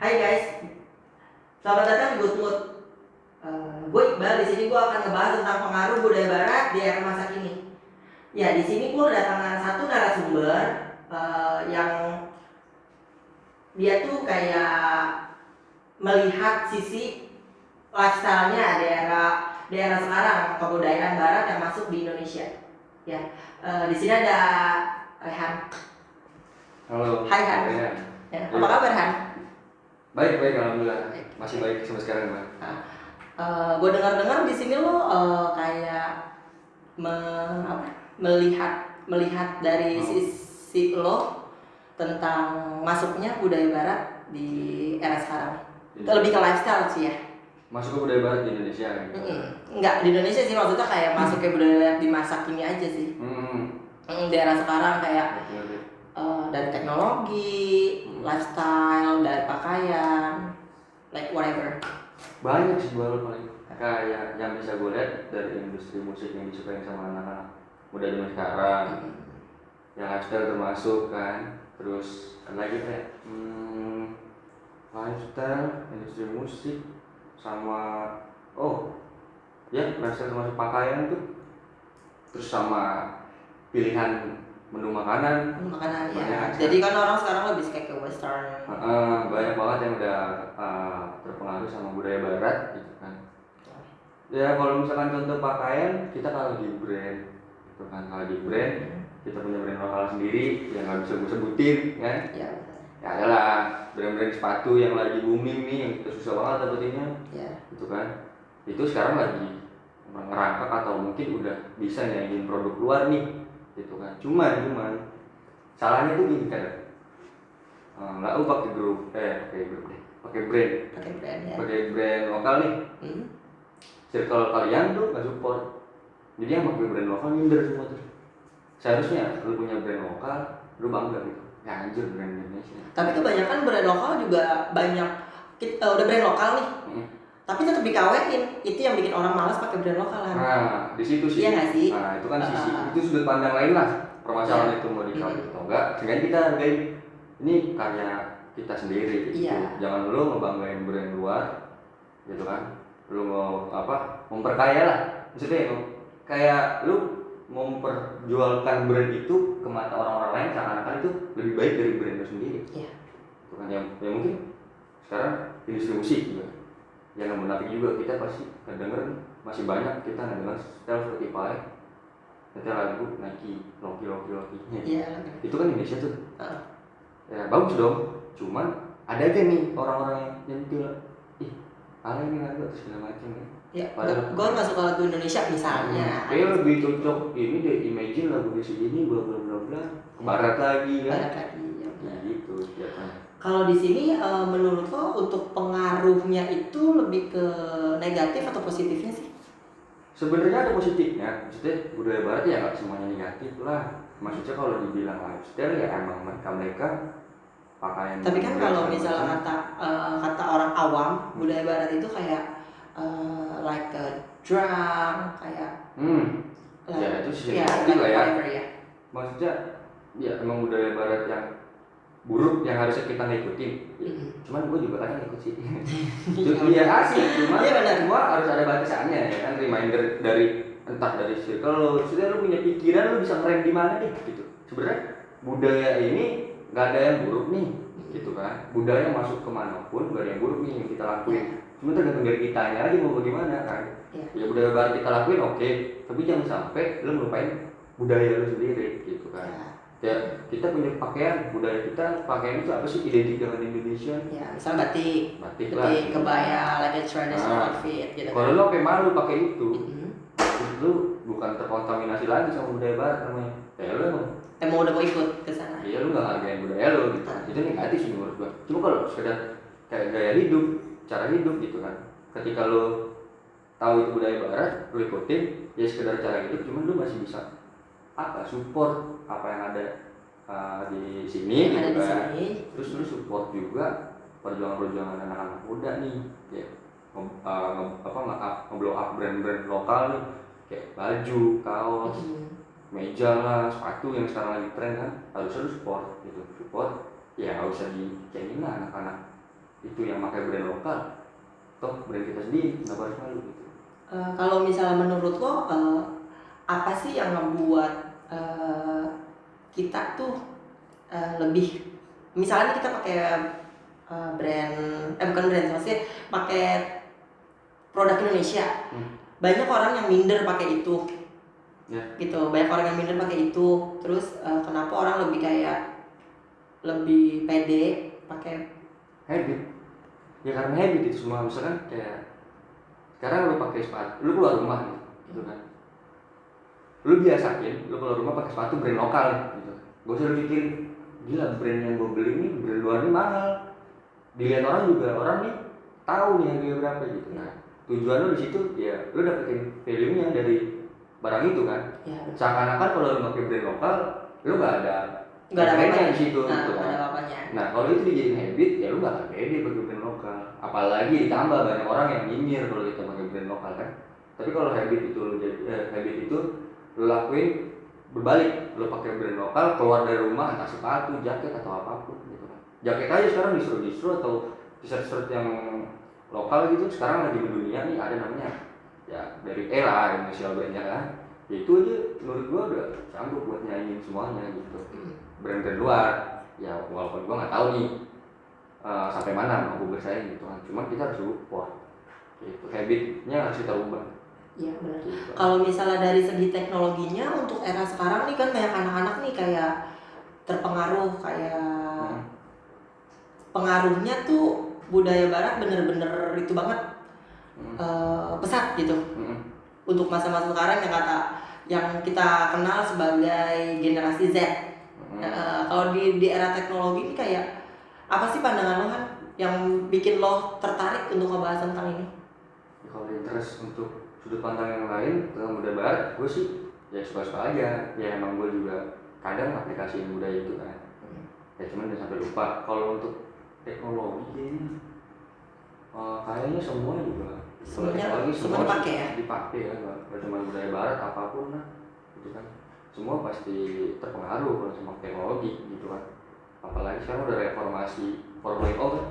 Hai guys, selamat datang di Good Mood. Gue Iqbal. Di sini gue akan ngebahas tentang pengaruh budaya Barat di era masa kini. Ya, di sini gue kedatangan satu narasumber yang dia tuh kayak melihat sisi lifestyle-nya di era sekarang, kebudayaan Barat yang masuk di Indonesia. Ya, di sini ada Rehan. Halo. Hai Han. Ya. Ya, apa kabar Han? Baik, alhamdulillah. Masih baik sampai sekarang, Bang. Gue dengar-dengar di sini lo kayak melihat dari sisi lo tentang masuknya budaya Barat di era sekarang. Lebih ke lifestyle sih ya. Masuk ke budaya Barat di Indonesia gitu. Enggak di Indonesia sih, maksudnya kayak masuk ke budaya Barat di masa kini aja sih. Di era sekarang kayak dari teknologi, lifestyle, dari pakaian, like whatever. Banyak sih baru paling kayak yang bisa gue lihat dari industri musik yang disukai sama anak-anak muda zaman sekarang. Yang lifestyle termasuk kan. Terus ada lagi kayak lifestyle, industri musik sama lifestyle termasuk pakaian tuh. Terus sama pilihan menu makanan ya. Jadi kan orang sekarang lebih suka ke western. Banyak banget yang udah terpengaruh sama budaya Barat gitu kan. Ya kalau misalkan contoh pakaian, kita kalau di brand gitu kan, kalau di brand kita punya brand lokal sendiri yang nggak bisa gue sebutin kan. Ya adalah brand-brand sepatu yang lagi booming nih, yang kita susah banget dapetinnya gitu kan. Itu sekarang lagi ngerangkak atau mungkin udah bisa nyanyiin produk luar nih gitu kan. Cuman salahnya tuh gini kan, nggak lu pakai brand lokal nih. Circle kalian tuh nggak support, jadi yang pakai brand lokal minder semua tuh. Seharusnya lu punya brand lokal, lu bangga gitu, ya anjir brand Indonesia. Tapi kebanyakan brand lokal juga banyak udah brand lokal nih, tapi tetap dikawetin. Itu yang bikin orang malas pakai brand lokal kan. Nah di situ sih. Iya nggak sih? Nah itu kan sisi, itu sudut pandang lain lah permasalahan itu mau dikawin atau enggak. Sehingga kita hargai ini karya kita sendiri gitu. Jangan lu ngebanggain brand luar gitu kan. Lu mau memperkaya lah, maksudnya kayak lu memperjualkan brand itu ke mata orang-orang lain seakan-akan itu lebih baik dari brand lu sendiri. Itu kan yang mungkin sekarang industri musik juga jangan munafik juga, kita pasti kedenger masih banyak kita ngedenger style Spotify nyetel lagu Nike, Loki itu kan Indonesia tuh. Ya bagus dong, cuman ada aja nih orang-orang yang nyentil ala ini lagu atau segala macam ya. Gue nggak suka lagu Indonesia misalnya. Kayak lebih cocok ini deh, Imagine lagu di sini bla bla bla bla, ke barat lagi kan. Ya gitu biasanya. Kalau di sini menurut lo untuk pengaruhnya itu lebih ke negatif atau positifnya sih? Sebenarnya ada positifnya, maksudnya budaya Barat ya nggak semuanya negatif lah. Maksudnya kalau dibilang lifestyle ya emang mereka pakaian. Tapi kan kalau misalnya kata orang awam, budaya Barat itu kayak like a drug, kayak ya itu sih negatif lah ya. Maksudnya ya emang budaya Barat yang buruk yang harusnya kita ngikutin. Cuman gue juga kadang ikut sih. Iya asik, cuma harus ada batasannya ya kan. Reminder dari entah dari circle lo, sudah lo punya pikiran lo bisa ngerem di mana nih gitu. Sebenarnya budaya ini nggak ada yang buruk nih gitu kan. Budaya masuk kemanapun nggak ada yang buruk nih yang kita lakuin. Cuma tergantung dari kitanya aja mau bagaimana kan. Ya budaya Barat kita lakuin oke, tapi jangan sampai lo melupain budaya lo sendiri gitu kan. Ya kita punya pakaian, budaya kita pakaian itu apa sih, identik dengan Indonesia? Ya misal batik lah, kebaya, like a traditional outfit gitu. Kalau lo pakai malu pakai itu lu bukan terkontaminasi lagi sama budaya Barat namanya. Ya lo emang udah mau ikut ke sana. Iya lu nggak hargain budaya lo gitu. Itu negatif sih menurut gua. Cuma kalau sekedar kayak gaya hidup, cara hidup gitu kan. Ketika lo tahu itu budaya Barat, lo ikutin, ya sekedar cara hidup, cuman lo masih bisa support apa yang ada di sini gitu kan. Terus lu support juga perjuangan anak-anak muda nih, ya nge-blow up brand-brand lokal nih, kayak baju, kaos, meja lah, sepatu yang sekarang lagi tren kan, harusnya lu support gitu. Support ya nggak usah dicengin lah anak-anak itu yang pakai brand lokal, toh brand kita sendiri, kenapa harus malu gitu. Kalau misalnya menurut lo apa sih yang ngebuat kita tuh lebih, misalnya kita pakai brand bukan brand, maksudnya pakai produk Indonesia, banyak orang yang minder pakai itu, gitu, banyak orang yang minder pakai itu, terus kenapa orang lebih kayak lebih pede pakai habit, ya karena habit itu semua. Misalkan kayak sekarang lu pakai sepatu, lu keluar rumah gitu kan, lu biasain lu keluar rumah pakai sepatu brand lokal gitu, gak usah lu pikir gila brand yang gue beli ini brand luar ini mahal, dilihat orang juga, orang nih tahu nih harganya berapa gitu. Nah tujuan lu di situ ya lu dapetin value nya dari barang itu kan, seakan-akan kalau lu pakai brand lokal lu gak ada apa-apanya di situ nah, gitu kan. Nah kalau itu dijadiin habit ya lu bakal pede pakai brand lokal, apalagi ditambah banyak orang yang nyinyir kalau kita pakai brand lokal kan. Tapi kalau habit itu lu habit itu lu lakuin berbalik, lu pakai brand lokal keluar dari rumah, entah sepatu, jaket atau apapun gitu kan. Jaket aja sekarang distro atau t-shirt yang lokal gitu sekarang lagi mendunia nih, ada namanya ya dari era Indonesia brandnya kan. Ya itu aja menurut gua udah sanggup buat nyanyiin semuanya gitu. Brand-brand luar ya walaupun gua nggak tahu nih sampai mana mampu bersaing gitu kan, cuman kita harus support gitu, habitnya harus kita ubah. Iya benar. Gitu. Kalau misalnya dari segi teknologinya untuk era sekarang nih kan banyak anak-anak nih kayak terpengaruh kayak pengaruhnya tuh budaya barat bener-bener itu banget pesat gitu. Untuk masa-masa sekarang yang kita kenal sebagai generasi Z. Kalau di era teknologi ini kayak apa sih pandangan lo kan yang bikin lo tertarik untuk ngebahas tentang ini? Ya, kalau interest untuk sudut pandang yang lain tentang budaya barat, gue sih ya suka-suka aja. Ya emang gue juga kadang aplikasiin budaya itu kan. Ya cuman udah sampai lupa. Kalau untuk teknologi kayaknya semua juga. Semua dipakai ya? Dipakai ya, nggak cuma budaya barat apapun lah, gitu kan. Semua pasti terpengaruh kalau sama teknologi gitu kan. Apalagi sekarang udah reformasi 4.0 kan,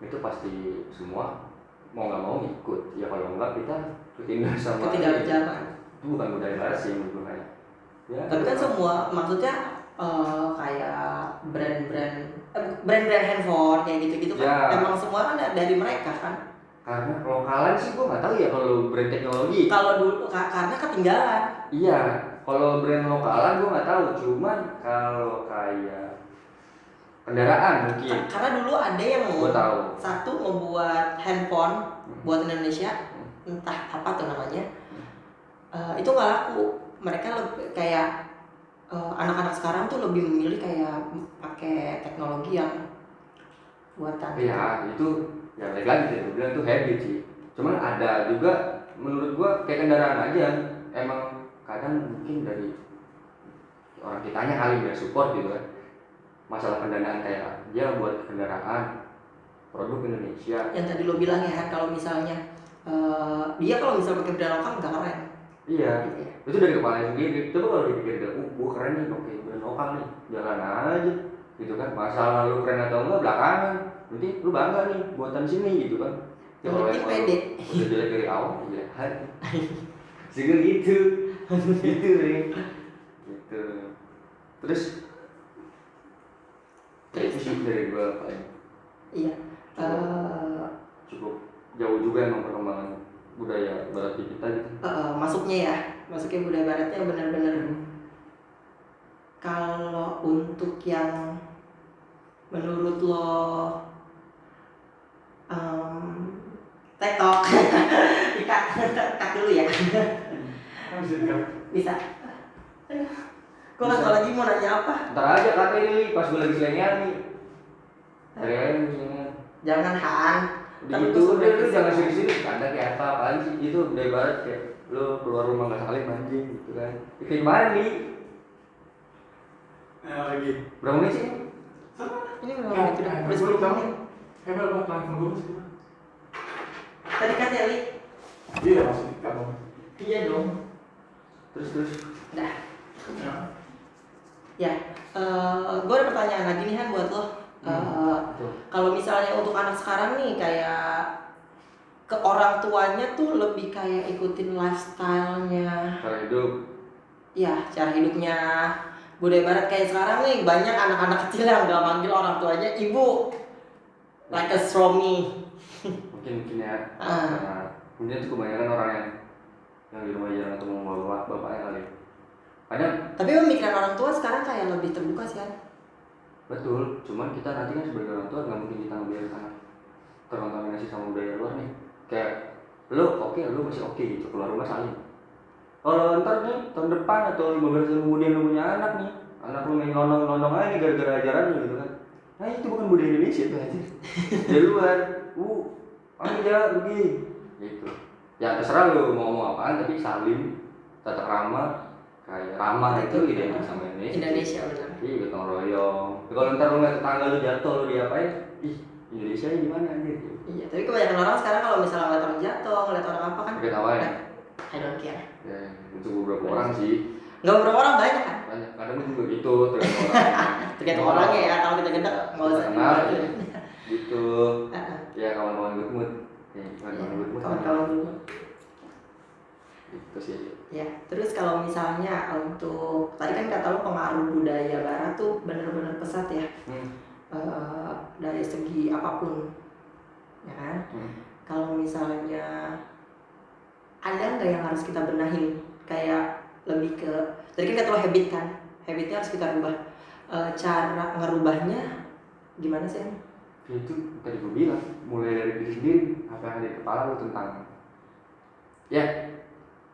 itu pasti semua mau nggak mau ngikut. Ya kalau enggak kita ketinggalan sama zaman. Itu bukan budaya barat sih menurut gue kayak. Ya, tapi kan semua maksudnya kayak brand-brand handphone kayak gitu-gitu kan ya. Emang semua kan dari mereka kan. Karena lokalan sih gue nggak tahu ya kalau brand teknologi. Kalau dulu karena ketinggalan. Iya, kalau brand lokalan gue nggak tahu. Cuman kalau kayak kendaraan mungkin. Karena dulu ada yang satu membuat handphone buat Indonesia, entah apa tuh namanya, itu nggak laku. Mereka lebih kayak anak-anak sekarang tuh lebih memilih kayak pakai teknologi yang buatan. Iya, itu ya balik lagi sih, gue bilang itu habit sih. Cuman ada juga menurut gua kayak kendaraan aja, emang kadang mungkin dari orang kitanya kali nggak support gitu kan. Masalah pendanaan kayak dia buat kendaraan produk Indonesia. Yang tadi lo bilang ya kan kalau misalnya dia kalau misalnya pakai brand lokal nggak keren. Iya, gitu ya. Itu dari kepala sendiri. Coba kalau dipikir gua keren nih pakai brand lokal nih, jalan aja gitu kan. Masalah lu keren atau enggak belakangan. Nanti lu bangga nih buatan sini gitu kan. Yang penting pede. Udah jelek dari awal, jelek hati. Juga gitu, gitu nih, gitu. Terus itu sih dari gua paling. Iya. Cukup jauh juga emang perkembangan budaya barat di kita gitu. Masuknya budaya baratnya benar-benar. Kalau untuk yang menurut lo TikTok cut dulu ya. Bisa. Gue nggak tahu lagi mau nanya apa. Ntar aja kata ini pas gue lagi selengean nih. Dari aja misalnya. Jangan Han. Itu udah jangan sini-sini. Anda kayak apaan sih? Itu dari barat kayak lo keluar rumah nggak saling anjing gitu kan. Kayak gimana nih? Lagi. Berapa menit sih? Ini berapa menit udah? Udah 10 menit. Emang buat telepon dulu sih. Tadi kan Eli. Iya masih kamu. Iya dong. Terus. Dah. Ya. Gue ada pertanyaan lagi nih Han buat lo. Kalau misalnya untuk anak sekarang nih kayak ke orang tuanya tuh lebih kayak ikutin lifestyle-nya, cara hidup. ya cara hidupnya budaya barat. Kayak sekarang nih banyak anak-anak kecil yang gak manggil orang tuanya ibu, like a stromy. Mungkin ya, karena mungkin itu kebanyakan orang yang di rumah jarang ketemu bapaknya kali. Kadang. Tapi pemikiran orang tua sekarang kayak lebih terbuka sih kan. Betul, cuman kita nanti kan sebagai orang tua nggak mungkin kita ngebiarkan terkontaminasi sama budaya luar nih. Kayak lu oke, lu masih oke gitu, keluar rumah saling. Kalau ntar nih tahun depan atau 15 tahun kemudian lu punya anak nih, anak lu main lonong-lonong aja nih gara-gara ajaran lu gitu kan. Nah itu bukan budaya Indonesia tuh aja. Dari luar, aja pergi gitu. Ya terserah lu mau ngomong apaan, tapi salim, tata krama, kayak ramah itu identik sama Indonesia. Indonesia benar. Iya, gotong royong. Kalau ntar lu ngeliat tetangga lu jatuh, lu diapain? Ih, Indonesia ini gimana anjir? Iya, tapi kebanyakan orang sekarang kalau misalnya ngeliat orang jatuh, ngeliat orang apa kan? Ketawain. I don't care. Ya, untuk beberapa orang sih. Nggak beberapa orang, banyak kan? Banyak. Kadang itu juga gitu, tergantung orang. Tergantung orangnya ya. Kalau kita gendek nggak usah kenal. Gitu. Ya kawan-kawan good mood. Kawan-kawan dulu. Itu sih. Ya, terus kalau misalnya untuk tadi kan kata lu pengaruh budaya barat tuh bener-bener pesat ya. Dari segi apapun, ya kan? Kalau misalnya ada nggak yang harus kita benahin? Kayak lebih ke tadi kan kata lu habit kan, habitnya harus kita rubah. Cara ngerubahnya gimana sih? Itu tadi gue bilang, mulai dari diri sendiri, apa yang ada di kepala lu tentang ya.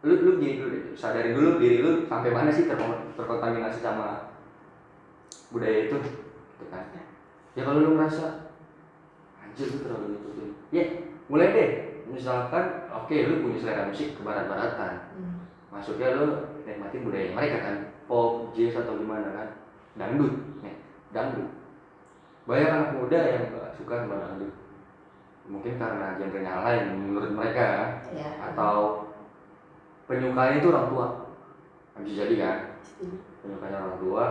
Lu gini dulu deh, sadarin dulu diri lu sampai mana sih terkontaminasi sama budaya itu, gitu kan? Ya kalau lu merasa anjir lu terlalu ngikutin, ya mulai deh. Misalkan, oke, lu punya selera musik kebarat-baratan, masuknya lu nikmatin budaya mereka kan, pop, jazz atau gimana kan, dangdut, dangdut. Banyak anak muda yang gak suka sama dangdut, mungkin karena genre-nya lain menurut mereka, atau penyukanya itu orang tua, bisa jadi kan? Penyukanya orang tua.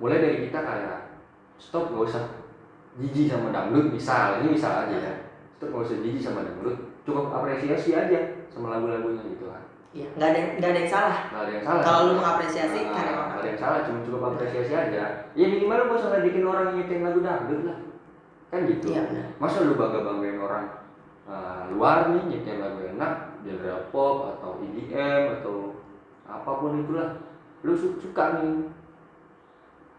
Mulai dari kita kayak stop, nggak usah jijik sama dangdut, ini misal aja ya. Stop, nggak usah jijik sama dangdut, cukup apresiasi aja sama lagu-lagunya gitu kan. Iya, nggak ada yang salah. Nggak ada yang salah. Kalau lu mengapresiasi, karya nggak ada yang salah, cukup apresiasi aja. Ya minimal lu nggak usah ngedikin orang yang nyeting lagu dangdut lah, kan gitu. Iya benar. Masa lu banggain orang luar nih nyeting lagu enak, genre pop atau EDM atau apapun itulah, lu suka nih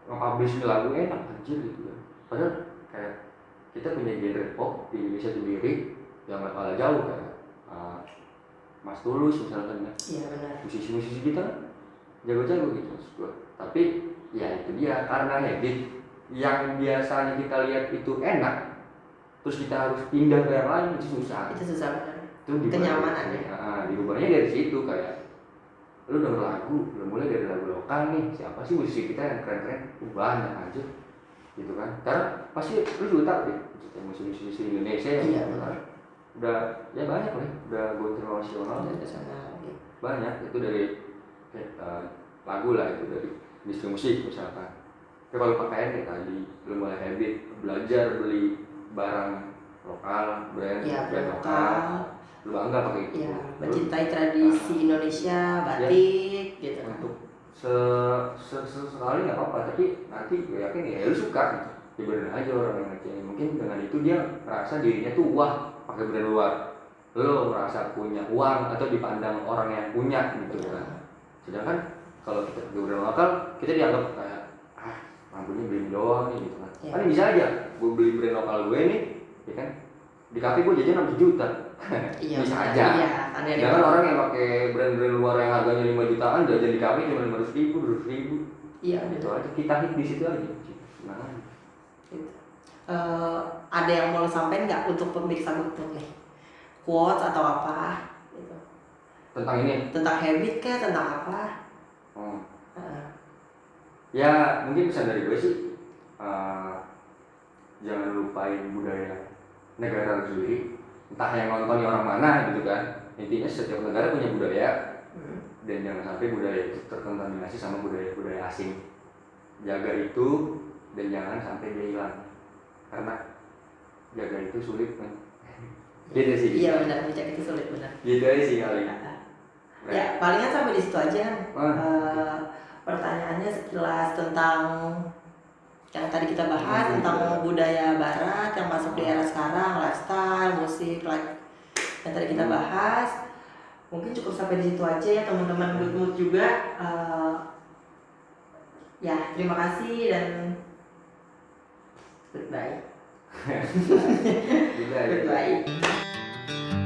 nge-publish lagu enak anjir gitu ya. Padahal kayak kita punya genre pop di Indonesia sendiri yang gak kalah jauh kayak Mas Tulus misalkan ya. Iya benar. Musisi-musisi kita jago-jago gitu maksud gua. Tapi ya itu dia, karena habit yang biasanya kita lihat itu enak, terus kita harus pindah ke yang lain itu susah. Itu susah benar. Itu kenyamanan ya. Diubahnya dari situ, kayak lu denger lagu, lu mulai dari lagu lokal nih, siapa sih musisi kita yang keren-keren, banyak aja gitu kan. Karena pasti lu juga tahu deh musisi Indonesia yang udah ya banyak nih, udah go internasional, banyak itu dari lagu lah, itu dari industri musik misalkan. Tapi kalau pakaian kayak tadi, lu mulai habit belajar beli barang lokal, brand lokal, lu bangga pakai itu. Iya, mencintai tradisi Indonesia, batik, gitu. Untuk sekali nggak apa-apa, tapi nanti gue yakin ya lu suka gitu. Ya bener aja orang yang ngecengin, mungkin dengan itu dia merasa dirinya tuh wah pakai brand luar. Lu merasa punya uang atau dipandang orang yang punya gitu kan. Sedangkan kalau kita pakai brand lokal, kita dianggap kayak lampunya beli doang nih gitu kan. Kan bisa aja gue beli brand lokal gue nih, ya kan, di kafe gue jajan 6 juta. Bisa aja. Jangan orang yang pakai brand-brand luar yang harganya 5 jutaan jajan di kafe cuma 500.000, 200.000. Iya, itu aja, kita hit di situ aja. Nah, ada yang mau sampaikan nggak untuk pemirsa Good nih? Quotes atau apa? Gitu. Tentang ini? Tentang habit kah? Tentang apa? Ya mungkin pesan dari gue sih, jangan lupain budaya negara sendiri. Entah yang nonton orang mana gitu kan. Intinya setiap negara punya budaya, dan jangan sampai budaya itu terkontaminasi sama budaya-budaya asing. Jaga itu dan jangan sampai dia hilang. karena jaga itu sulit kan. Gitu sih. Iya benar, bijak itu sulit benar. Gitu aja sih kali. Ya palingan sampai di situ aja. Pertanyaannya sekilas tentang yang tadi kita bahas tentang budaya barat yang masuk di era sekarang, lifestyle, musik, yang tadi kita bahas. Mungkin cukup sampai di situ aja ya teman-teman Good Mood juga. Ya terima kasih dan goodbye. Goodbye. Goodbye.